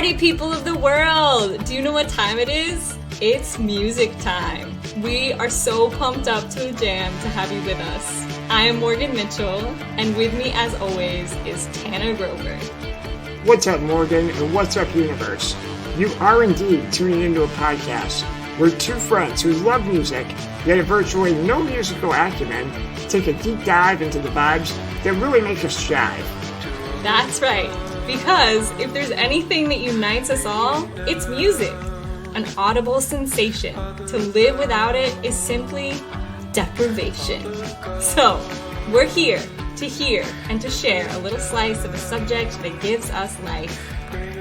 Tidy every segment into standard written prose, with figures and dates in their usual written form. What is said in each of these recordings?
Party people of the world! Do you know what time it is? It's music time. We are so pumped up to a jam to have you with us. I am Morgan Mitchell, and with me as always is Tanner Grover. What's up, Morgan, and what's up, universe? You are indeed tuning into a podcast where two friends who love music, yet have virtually no musical acumen, take a deep dive into the vibes that really make us jive. That's right, because if there's anything that unites us all, it's music. An audible sensation. To live without it is simply deprivation. So, we're here to hear and to share a little slice of a subject that gives us life.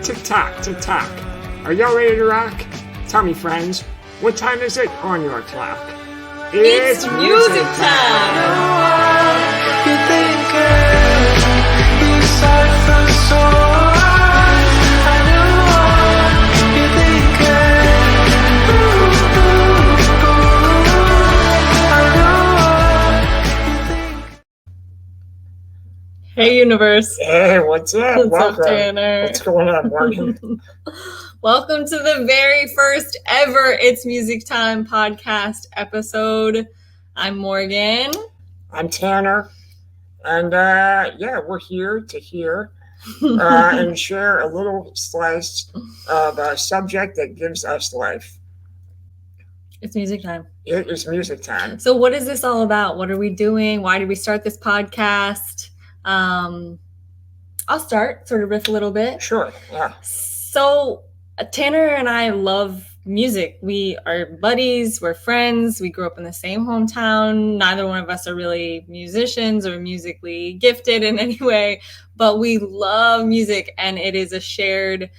Tick-tock, tick-tock. Are y'all ready to rock? Tell me, friends, what time is it on your clock? It's music time! Hey, universe. Hey, what's up? What's Welcome. up, Tanner? What's going on, Morgan? Welcome to the very first ever It's Music Time podcast episode. I'm Morgan. I'm Tanner. And, we're here to hear and share a little slice of a subject that gives us life. It's music time. It is music time. So what is this all about? What are we doing? Why did we start this podcast? I'll start, sort of riff a little bit. Sure, yeah. So Tanner and I love music. We are buddies, we're friends, we grew up in the same hometown. Neither one of us are really musicians or musically gifted in any way, but we love music and it is a shared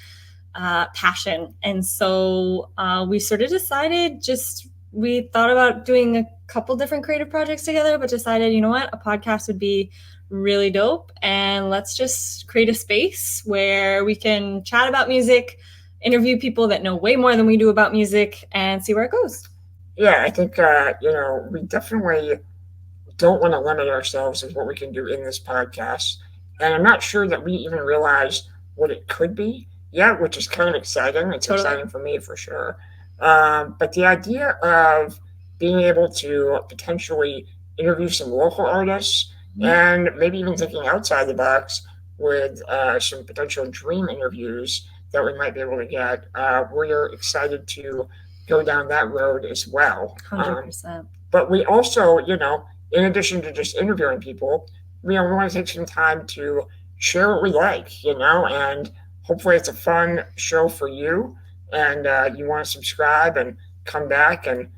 passion. And so we sort of decided we thought about doing a couple different creative projects together, but decided, you know what, a podcast would be really dope. And let's just create a space where we can chat about music, interview people that know way more than we do about music, and see where it goes. Yeah, I think, we definitely don't want to limit ourselves with what we can do in this podcast. And I'm not sure that we even realize what it could be yet, which is kind of exciting. It's Totally. Exciting for me, for sure. But the idea of being able to potentially interview some local artists and maybe even thinking outside the box with some potential dream interviews that we might be able to get, we're excited to go down that road as well. 100%. But we also, in addition to just interviewing people, we want to take some time to share what we like, and hopefully it's a fun show for you, and you want to subscribe and come back and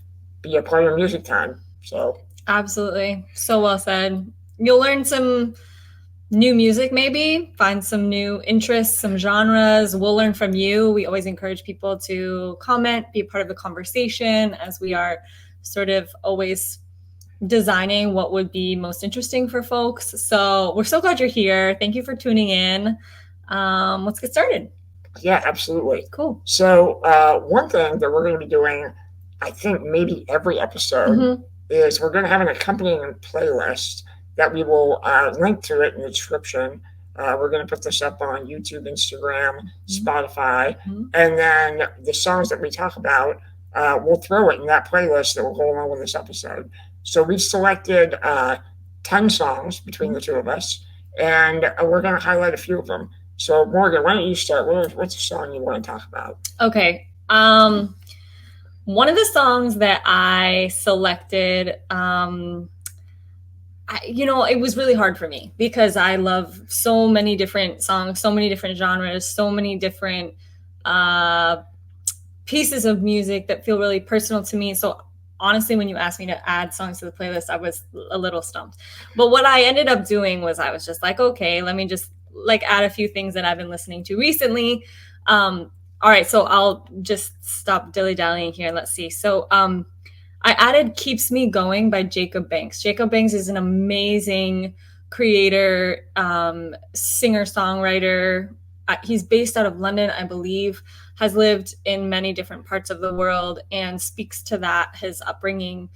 be a part of Music Time. So Absolutely. So well said. You'll learn some new music, maybe find some new interests, some genres. We'll learn from you. We always encourage people to comment, be a part of the conversation, as we are sort of always designing what would be most interesting for folks. So we're so glad you're here. Thank you for tuning in. Let's get started. yeah, absolutely. Cool. So one thing that we're going to be doing, I think maybe every episode, is we're going to have an accompanying playlist that we will link to it in the description. We're going to put this up on YouTube, Instagram, Spotify, and then the songs that we talk about, we'll throw it in that playlist that will go along with this episode. So we've selected 10 songs between the two of us, and we're going to highlight a few of them. So Morgan, why don't you start? What's the song you want to talk about? Okay. One of the songs that I selected, it was really hard for me because I love so many different songs, so many different genres, so many different pieces of music that feel really personal to me. So honestly, when you asked me to add songs to the playlist, I was a little stumped. But what I ended up doing was I was just like, okay, let me just add a few things that I've been listening to recently. All right, so I'll just stop dilly-dallying here and let's see. So I added Keeps Me Going by Jacob Banks. Jacob Banks is an amazing creator, singer-songwriter. He's based out of London, I believe, has lived in many different parts of the world and speaks to that, his upbringing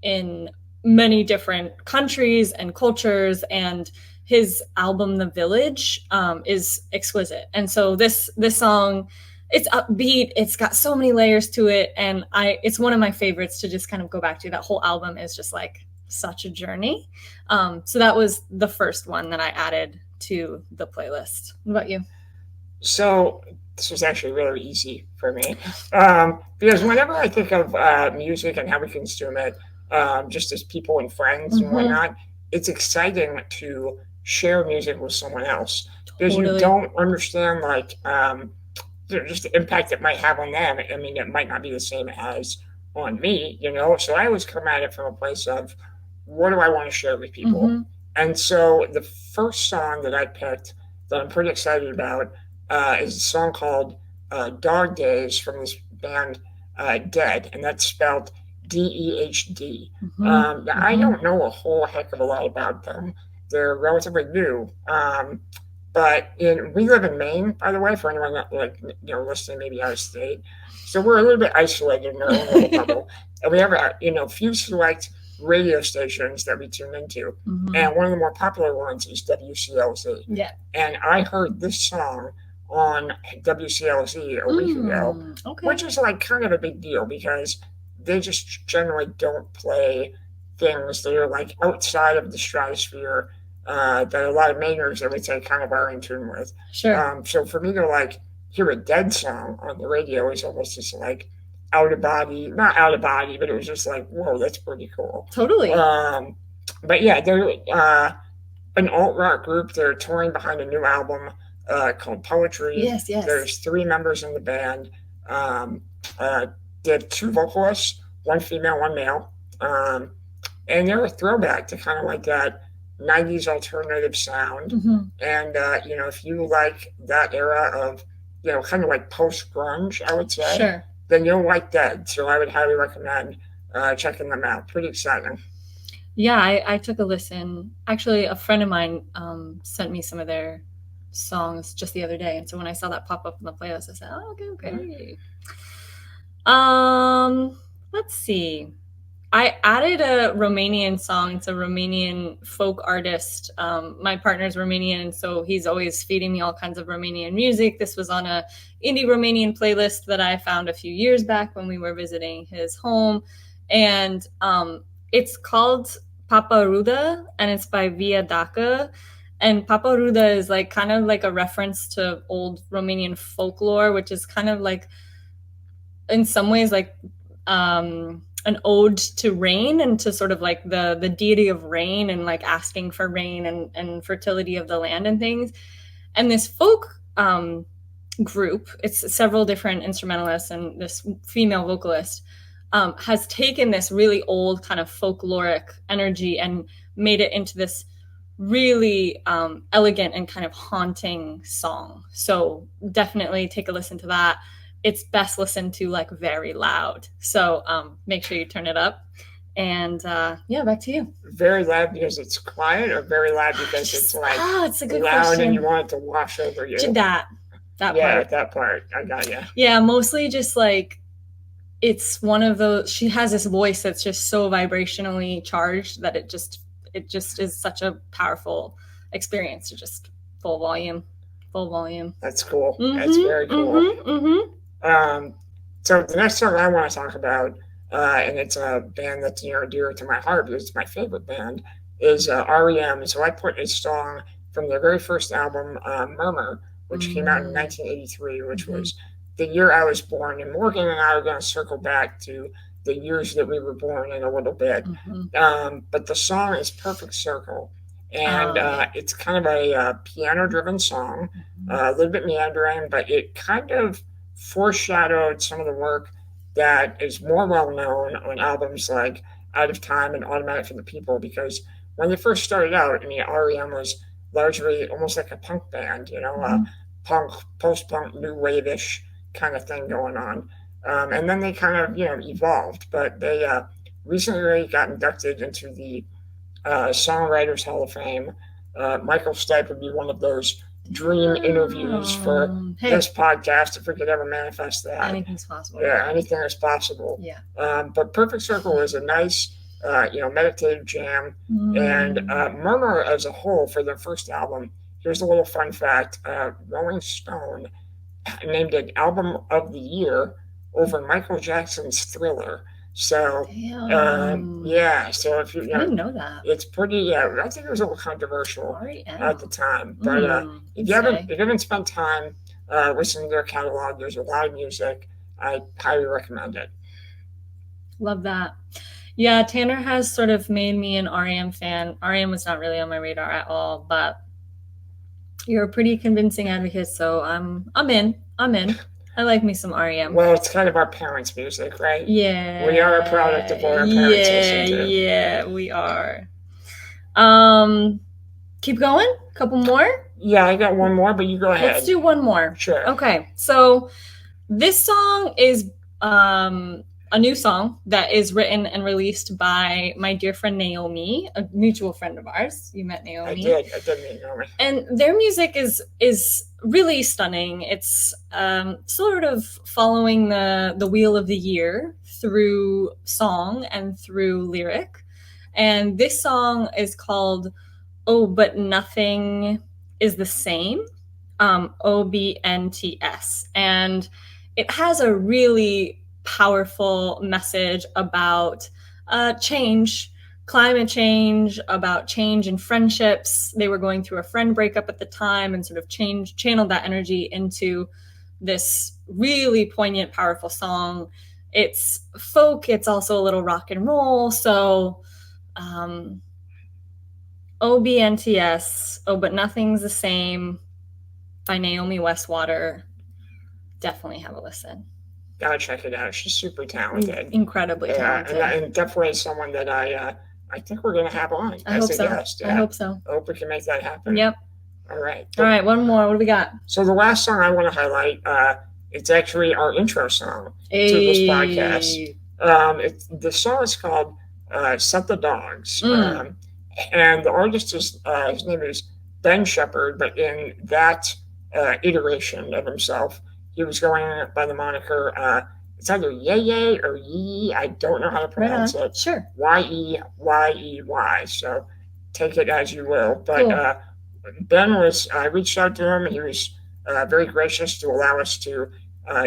in many different countries and cultures, and his album The Village is exquisite. And so this song, it's upbeat, it's got so many layers to it, and it's one of my favorites to just kind of go back to. That whole album is just like such a journey. So that was the first one that I added to the playlist. What about you? So this was actually really easy for me, because whenever I think of music and how we consume it, just as people and friends and whatnot, it's exciting to share music with someone else, because you don't understand like just the impact it might have on them. I mean, it might not be the same as on me, you know. So I always come at it from a place of, what do I want to share with people? And so the first song that I picked that I'm pretty excited about is a song called Dog Days from this band Dead, and that's spelled Dehd. I don't know a whole heck of a lot about them. They're relatively new. But we live in Maine, by the way, for anyone that listening maybe out of state. So we're a little bit isolated in our own little bubble, and we have a few select radio stations that we tune into, and one of the more popular ones is WCLZ. Yeah. And I heard this song on WCLZ a week ago, which is like kind of a big deal because they just generally don't play things that are like outside of the stratosphere that a lot of Mainers, I would say, kind of are in tune with. Sure. So for me to like hear a Dead song on the radio is almost just like not out of body, but it was just like, whoa, that's pretty cool. Totally. But yeah, they're an alt rock group. They're touring behind a new album called Poetry. Yes. There's 3 members in the band. They have 2 vocalists, 1 female, 1 male, and they're a throwback to kind of like that 90s alternative sound. And if you like that era of kind of like post grunge, I would say, sure, then you'll like Dead. So I would highly recommend checking them out. Pretty exciting. Yeah, I took a listen. Actually, a friend of mine sent me some of their songs just the other day, and so when I saw that pop up in the playlist, I said, "Oh, okay." Let's see. I added a Romanian song. It's a Romanian folk artist. My partner's Romanian, and so he's always feeding me all kinds of Romanian music. This was on a indie Romanian playlist that I found a few years back when we were visiting his home. And it's called Papa Ruda, and it's by Via Daca. And Papa Ruda is like kind of like a reference to old Romanian folklore, which is kind of like, in some ways, like an ode to rain and to sort of like the deity of rain and like asking for rain and fertility of the land and things. And this folk group, it's several different instrumentalists and this female vocalist has taken this really old kind of folkloric energy and made it into this really elegant and kind of haunting song. So definitely take a listen to that. It's best listened to like very loud. So make sure you turn it up. And back to you. Very loud because it's quiet, or very loud because it's like it's a good loud question. And you want it to wash over you? That part. That part. I got you. Yeah, mostly just like it's one of those. She has this voice that's just so vibrationally charged that it just is such a powerful experience to just full volume. That's cool. That's very cool. So the next song I want to talk about, and it's a band that's near and dear to my heart because it's my favorite band, is REM. So I put a song from their very first album, Murmur, which came out in 1983, which was the year I was born. And Morgan and I are going to circle back to the years that we were born in a little bit. But the song is Perfect Circle. And it's kind of a piano-driven song, a little bit meandering, but it kind of foreshadowed some of the work that is more well-known on albums like Out of Time and Automatic for the People, because when they first started out, I mean, REM was largely almost like a punk band, punk, post-punk, new wave-ish kind of thing going on. And then they kind of, evolved, but they recently got inducted into the Songwriters Hall of Fame. Michael Stipe would be one of those dream interviews for this podcast if we could ever manifest that. Anything's possible. Yeah, anything is possible. Yeah. But Perfect Circle is a nice meditative jam. And Murmur as a whole for their first album. Here's a little fun fact: Rolling Stone named it Album of the Year over Michael Jackson's Thriller. So, yeah. So if I didn't know that. it's pretty. I think it was a little controversial R.E.M. at the time. But if you haven't spent time listening to their catalog, there's a lot of music. I highly recommend it. Love that. Yeah, Tanner has sort of made me an R.E.M. fan. R.E.M. was not really on my radar at all, but you're a pretty convincing advocate, so I'm in. I like me some R.E.M. Well, it's kind of our parents' music, right? Yeah. We are a product of what our parents listen to. Yeah, we are. Keep going? A couple more? Yeah, I got one more, but you go ahead. Let's do one more. Sure. Okay, so this song is a new song that is written and released by my dear friend Naomi, a mutual friend of ours. You met Naomi. I did meet Naomi. And their music is really stunning. It's sort of following the wheel of the year through song and through lyric. And this song is called Oh, But Nothing Is the Same, OBNTS. And it has a really powerful message about change, climate change, about change in friendships. They were going through a friend breakup at the time and sort of channeled that energy into this really poignant, powerful song. It's folk, it's also a little rock and roll. So OBNTS, Oh But Nothing's the Same by Naomi Westwater. Definitely have a listen. Gotta check it out. She's super talented. Incredibly talented. And definitely someone that I think we're going to have on as a guest. I hope so. I hope we can make that happen. Yep. All right. All right, one more. What do we got? So the last song I want to highlight, it's actually our intro song to this podcast. The song is called Set the Dogs. And the artist is, his name is Ben Shepherd, but in that iteration of himself, he was going by the moniker, it's either Yeye or Yee. I don't know how to pronounce it. Sure. Yeyey. So take it as you will. But Ben I reached out to him. He was very gracious to allow us to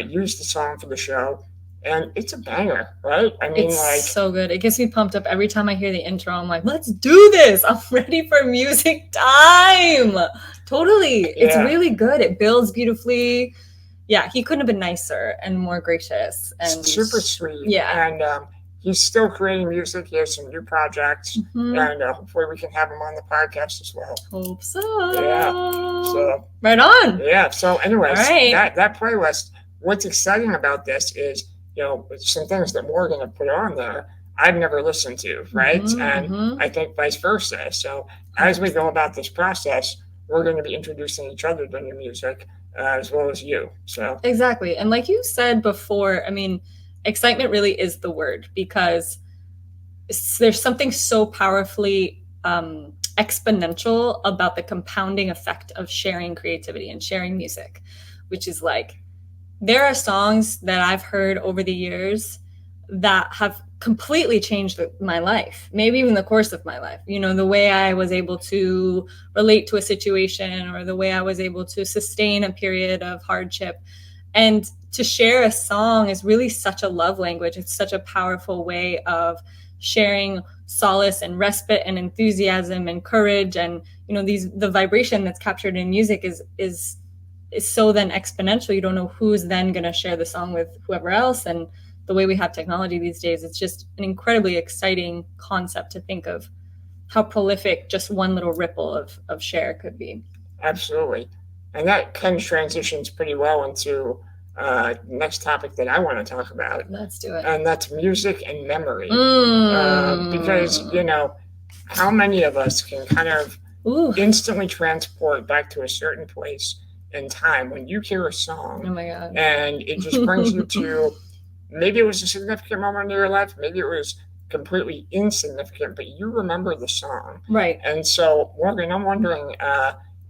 use the song for the show. And it's a banger, right? I mean, it's so good. It gets me pumped up every time I hear the intro. I'm like, let's do this. I'm ready for music time. Totally. Yeah. It's really good. It builds beautifully. Yeah, he couldn't have been nicer and more gracious. And super sweet. Yeah. And he's still creating music. He has some new projects. And hopefully we can have him on the podcast as well. Hope so. Yeah. So right on. Yeah. So anyways, that playlist, what's exciting about this is, some things that Morgan have put on there I've never listened to, right? And I think vice versa. So as we go about this process, we're going to be introducing each other to new music as well as you. So exactly. And like you said before, I mean, excitement really is the word, because there's something so powerfully exponential about the compounding effect of sharing creativity and sharing music, which is like, there are songs that I've heard over the years that have completely changed my life, maybe even the course of my life. The way I was able to relate to a situation, or the way I was able to sustain a period of hardship. And to share a song is really such a love language. It's such a powerful way of sharing solace and respite and enthusiasm and courage. And, the vibration that's captured in music is so then exponential. You don't know who's then going to share the song with whoever else. And the way we have technology these days, it's just an incredibly exciting concept to think of how prolific just one little ripple of share could be. Absolutely. And that kind of transitions pretty well into the next topic that I want to talk about. Let's do it. And that's music and memory. Because, how many of us can kind of instantly transport back to a certain place in time when you hear a song? Oh my God. And it just brings you to, maybe it was a significant moment in your life, maybe it was completely insignificant, but you remember the song. Right. And so, Morgan, I'm wondering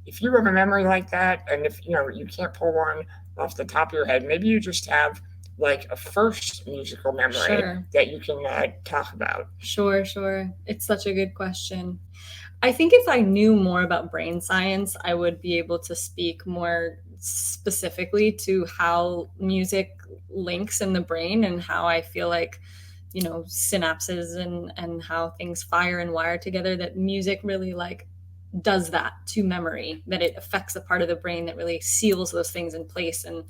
if you have a memory like that, and if you can't pull one off the top of your head, maybe you just have like a first musical memory Sure. that you can talk about? Sure, sure. It's such a good question. I think if I knew more about brain science, I would be able to speak more specifically to how music links in the brain and how I feel like, synapses and how things fire and wire together, that music really like does that to memory, that it affects a part of the brain that really seals those things in place and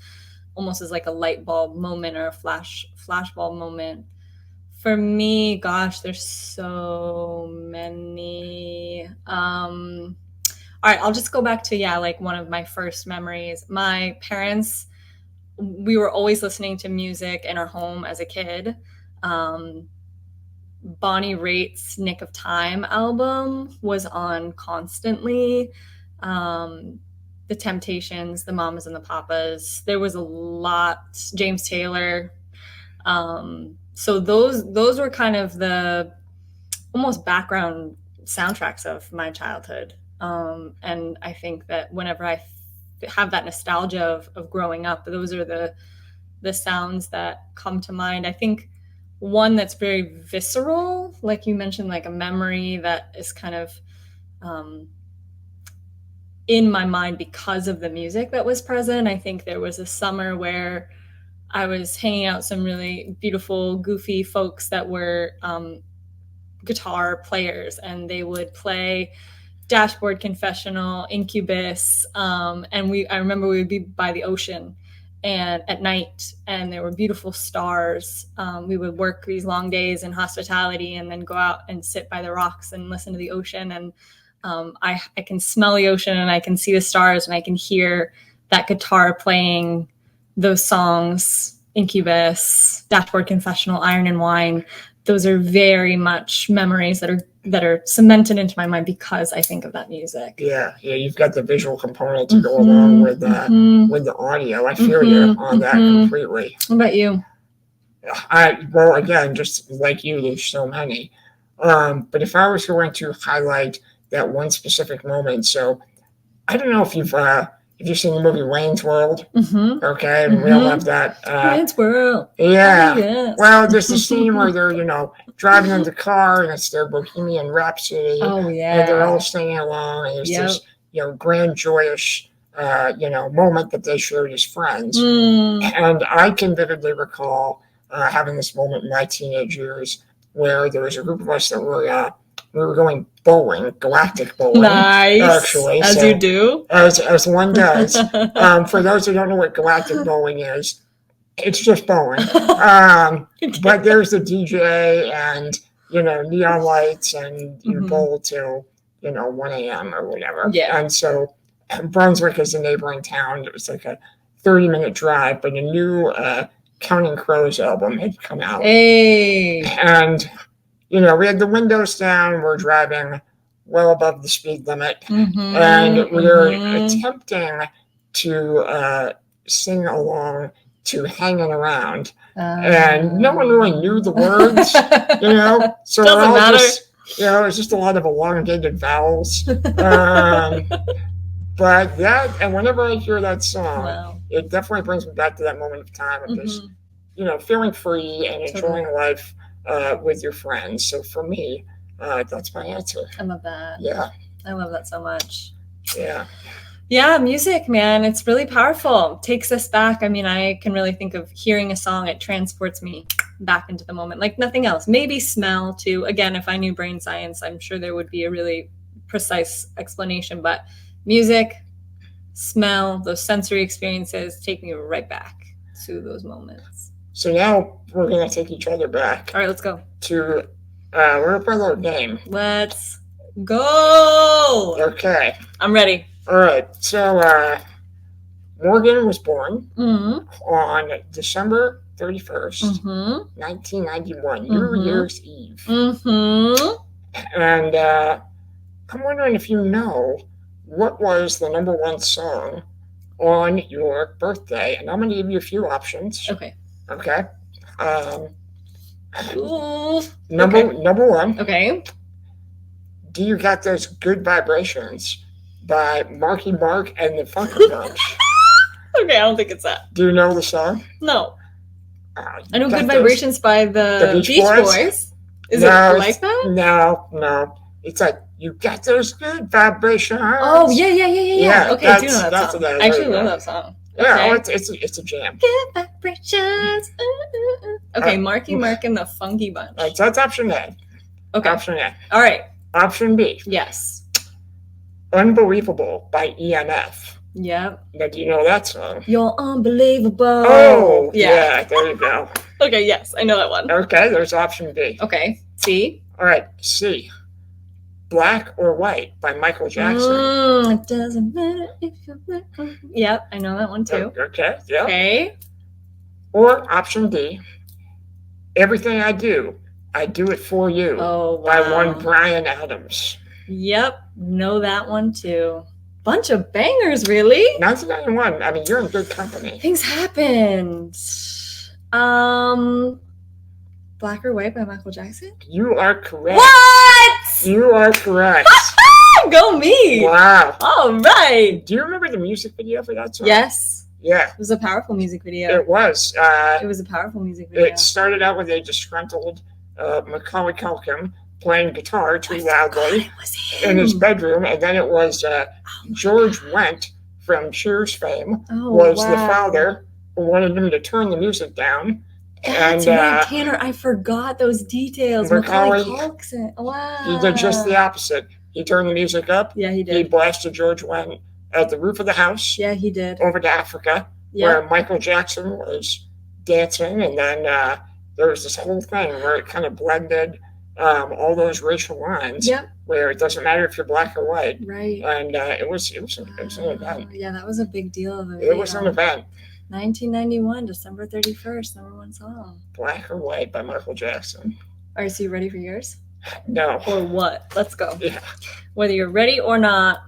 almost as like a light bulb moment or a flashbulb moment. For me, gosh, there's so many. All right, I'll just go back to, like one of my first memories. My parents, we were always listening to music in our home as a kid. Bonnie Raitt's Nick of Time album was on constantly. The Temptations, the Mamas and the Papas. There was a lot. James Taylor. So those were kind of the almost background soundtracks of my childhood. And I think that whenever I have that nostalgia of growing up, those are the sounds that come to mind. I think one that's very visceral, like you mentioned, like a memory that is kind of in my mind because of the music that was present. I think there was a summer where I was hanging out with some really beautiful, goofy folks that were guitar players, and they would play Dashboard Confessional, Incubus, and I remember we would be by the ocean and at night, and there were beautiful stars. We would work these long days in hospitality and then go out and sit by the rocks and listen to the ocean. And I can smell the ocean, and I can see the stars, and I can hear that guitar playing those songs, Incubus, Dashboard Confessional, Iron and Wine. Those are very much memories that are cemented into my mind because I think of that music. Yeah, you've got the visual component to go along with the audio. I feel you on that completely. What about you? Well, again, just like you, there's so many. But if I was going to highlight that one specific moment, so I don't know if you've seen the movie Wayne's World, okay, and we all have that. Wayne's World. Yeah. Oh, yes. Well, there's the scene where they're, driving in the car, and it's their Bohemian Rhapsody. Oh, yeah. And they're all singing along, and it's this, grand, joyous, moment that they shared as friends. And I can vividly recall having this moment in my teenage years where there was a group of us that were going bowling, galactic bowling. Nice. Actually. As you do. As one does. For those who don't know what galactic bowling is, it's just bowling. But there's the DJ and, neon lights, and you bowl till, 1 a.m. or whatever. Yeah. And so Brunswick is a neighboring town. It was like a 30-minute drive, but a new Counting Crows album had come out. Hey. And we had the windows down. We're driving well above the speed limit, and we were attempting to sing along to Hanging Around, and no one really knew the words, So Doesn't matter. It's just a lot of elongated vowels. But that, and whenever I hear that song, it definitely brings me back to that moment of time of just, feeling free and enjoying life with your friends. So for me, that's my answer. I love that. Yeah. I love that so much. Yeah. Yeah, music, man, it's really powerful. It takes us back. I mean, I can really think of hearing a song, it transports me back into the moment like nothing else. Maybe smell too. Again, if I knew brain science, I'm sure there would be a really precise explanation, but music, smell, those sensory experiences take me right back to those moments. So now we're going to take each other back. All right, let's go. We're going to play a little game. Let's go. Okay. I'm ready. All right. So Morgan was born on December 31st, 1991, New Year's Eve. And I'm wondering if you know what was the number one song on your birthday. And I'm going to give you a few options. Okay. Number one. Okay. Do You Got Those Good Vibrations by Marky Mark and the Funky Bunch? Okay, I don't think it's that. Do you know the song? No. I know got Good those- Vibrations by the Beach Beach Boys? Boys. Is No, it like that? No. It's like, you got those good vibrations. Oh, yeah. Okay, I do know that that's song. what I actually there you love go. that song. Yeah, Okay. oh, it's a jam. Good Vibrations. Okay, Marky Mark and the Funky Bunch. All right, so that's option A. Okay. Option A. All right. Option B. Yes. Unbelievable by EMF. Yep. Now, do you know that song? You're unbelievable. Oh, yeah, there you go. Okay, yes, I know that one. Okay, there's option B. Okay. C. All right, C. Black or White by Michael Jackson. It doesn't matter if you're black. Yep, I know that one too. Okay, yeah. Okay. Or option D. Everything I Do It For You Oh, by wow. one Bryan Adams. Yep, know that one too. Bunch of bangers, really. 1991. I mean, you're in good company. Things happened. Black or White by Michael Jackson? You are correct. What? You are correct. Go me. Wow. All right. Do you remember the music video for that song? Yes. Yeah. It was a powerful music video. It was. It was a powerful music video. It started out with a disgruntled Macaulay Culkin playing guitar too loudly It was him. in his bedroom, and then it was George Wendt from Cheers fame Oh, was the wow. father who wanted him to turn the music down. That's and right, Tanner. I forgot those details. Macaulay Culkin. Wow. he did just the opposite. He turned the music up. Yeah, he He did. blasted George Wendt at the roof of the house Yeah, he did. over to Africa, Yeah. where Michael Jackson was dancing, and then there was this whole thing where it kind of blended all those racial lines, Yep. where it doesn't matter if you're black or white, Right. and it was an event. Yeah, that was a big deal of a It was an event. 1991, December 31st, #1 song. Black or White by Michael Jackson. All right, so you ready for yours? No. Or what? Let's go. Yeah. Whether you're ready or not,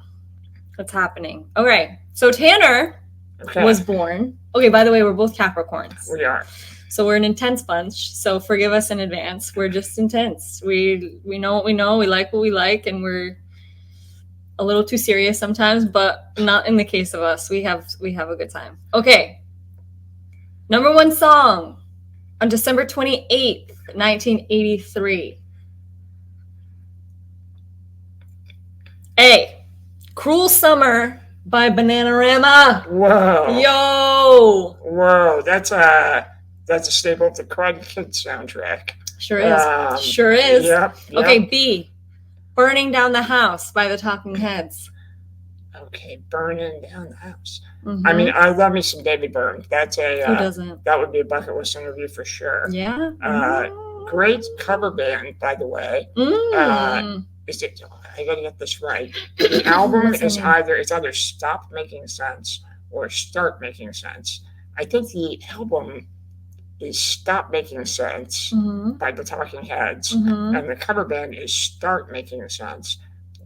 what's happening? Okay, so Tanner Okay. was born. Okay, by the way, we're both Capricorns. We are. So we're an intense bunch. So forgive us in advance. We're just intense. We know what we know. We like what we like, and we're a little too serious sometimes, but not in the case of us. We have a good time. Okay. #1 song on December 28th, 1983. A. Cruel Summer by Bananarama. Whoa. Yo. Whoa. That's a staple of the Karate Kid soundtrack. Sure is. Sure is. Yep. Okay, B. Burning Down the House by the Talking Heads. Okay, Burning Down the House. Mhm. I mean, I love me some David Byrne. That's Who doesn't? that would be a bucket list interview for sure. Yeah. Great cover band, by the way. Is it? I gotta get this right. The album What's the is name? either Stop Making Sense or Start Making Sense. I think the album is Stop Making Sense Mhm. by the Talking Heads, Mhm. and the cover band is Start Making Sense.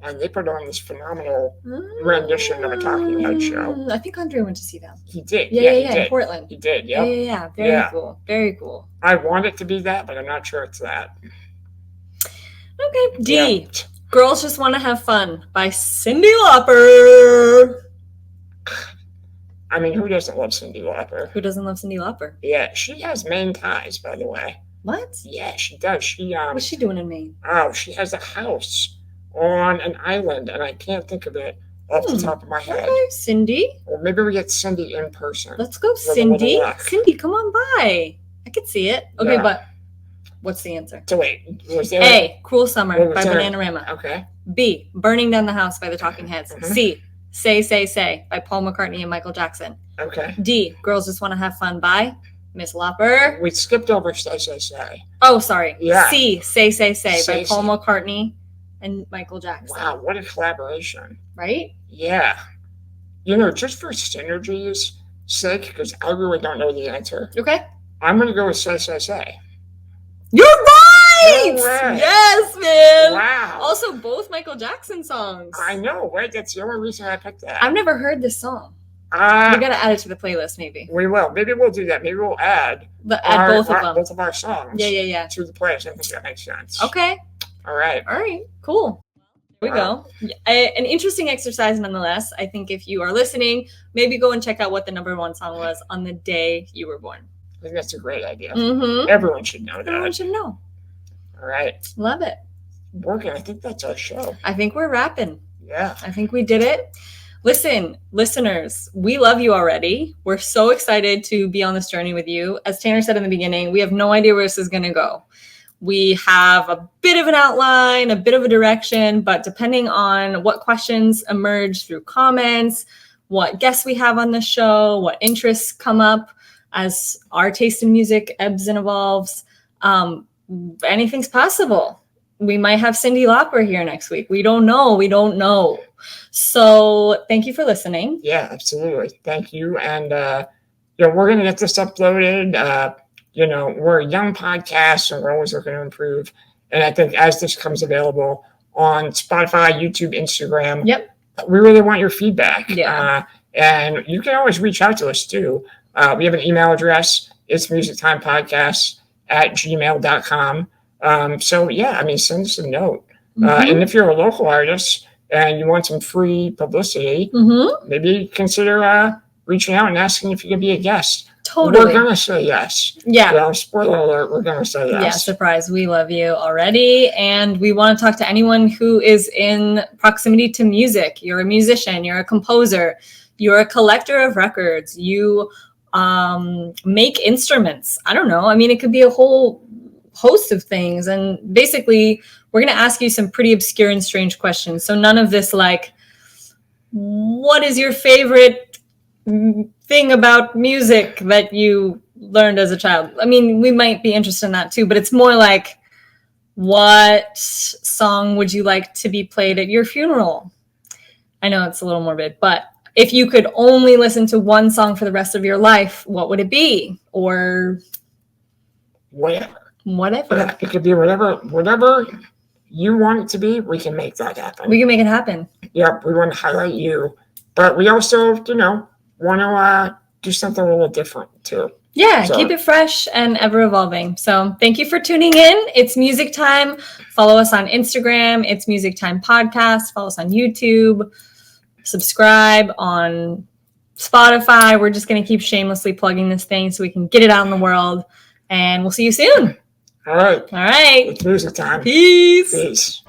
And they put on this phenomenal rendition of a Talking Head show. I think Andre went to see them. He did. Yeah, he in did. Portland. He did, Yeah, yeah. Very Yeah. cool. Very cool. I want it to be that, but I'm not sure it's that. Okay. D. Yeah. Girls Just Want to Have Fun by Cyndi Lauper. I mean, who doesn't love Cyndi Lauper? Who doesn't love Cyndi Lauper? Yeah, she has Maine ties, by the way. What? Yeah, she does. What's she doing in Maine? She has a house on an island, and I can't think of it off the top of my head. Okay, Cindy. Or maybe we get Cyndi in person. Let's go, With a Cindy. little luck. Cindy, come on by. I could see it. Okay, Yeah. but what's the answer? So wait, was there A. Cruel Summer What was by that? Bananarama. Okay. B. Burning Down the House by the Talking Heads. Mhm. C. Say, Say, Say by Paul McCartney and Michael Jackson. Okay. D. Girls Just Want to Have Fun by Miss Lauper. We skipped over Say. Oh, sorry. Yeah. C. Say, Say, Say by Say, Paul Say. McCartney and Michael Jackson. Wow, what a collaboration. Right? Yeah. Just for synergy's sake, because I really don't know the answer, Okay. I'm going to go with Say. You're right! No way. Yes, man! Wow. Also, both Michael Jackson songs. I know, right? That's the only reason I picked that. I've never heard this song. We Uh, gotta add it to the playlist, maybe. we will. Maybe we'll do that. Maybe we'll add, Add both of them. both of our songs Yeah. to the playlist. I think that makes sense. Okay. All right. All right. Cool. There we go. An interesting exercise, nonetheless. I think if you are listening, maybe go and check out what the #1 song was on the day you were born. I think that's a great idea. Mm-hmm. Everyone should know that. Everyone should know. All right. Love it. Morgan, I think that's our show. I think we're wrapping. Yeah. I think we did it. Listen, listeners, we love you already. We're so excited to be on this journey with you. As Tanner said in the beginning, we have no idea where this is going to go. We have a bit of an outline, a bit of a direction, but depending on what questions emerge through comments, what guests we have on the show, what interests come up as our taste in music ebbs and evolves, anything's possible. We might have Cyndi Lauper here next week. We don't know. So thank you for listening. Yeah, absolutely. Thank you. And, we're going to get this uploaded. We're a young podcast, and we're always looking to improve. And I think as this comes available on Spotify, YouTube, Instagram, yep, we really want your feedback. Yeah. And you can always reach out to us too. We have an email address. It's musictimepodcast@gmail.com. Send us a note. Mm-hmm. And if you're a local artist and you want some free publicity, mm-hmm, maybe consider reaching out and asking if you could be a guest. Totally. We're going to say yes. Yeah. Spoiler alert, we're going to say yes. Yeah, surprise. We love you already. And we want to talk to anyone who is in proximity to music. You're a musician. You're a composer. You're a collector of records. You make instruments. I don't know. I mean, it could be a whole host of things. And basically, we're going to ask you some pretty obscure and strange questions. So none of this like, what is your favorite thing about music that you learned as a child? I mean, we might be interested in that too, but it's more like, what song would you like to be played at your funeral? I know it's a little morbid, but if you could only listen to one song for the rest of your life, what would it be? Or whatever. Yeah, it could be whatever you want it to be. We can make that happen. We can make it happen. Yep, we want to highlight you, but we also, want to do something a little different too. Yeah, keep it fresh and ever evolving. So thank you for tuning in. It's Music Time. Follow us on Instagram. It's Music Time Podcast. Follow us on YouTube. Subscribe on Spotify. We're just going to keep shamelessly plugging this thing so we can get it out in the world. And we'll see you soon. All right. It's Music Time. Peace.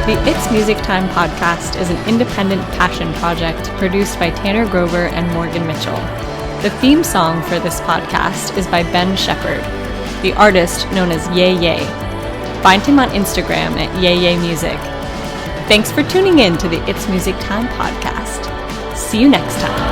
The It's Music Time podcast is an independent passion project produced by Tanner Grover and Morgan Mitchell. The theme song for this podcast is by Ben Shepherd, the artist known as Yay Yay. Find him on Instagram at YayYayMusic. Thanks for tuning in to the It's Music Time podcast. See you next time.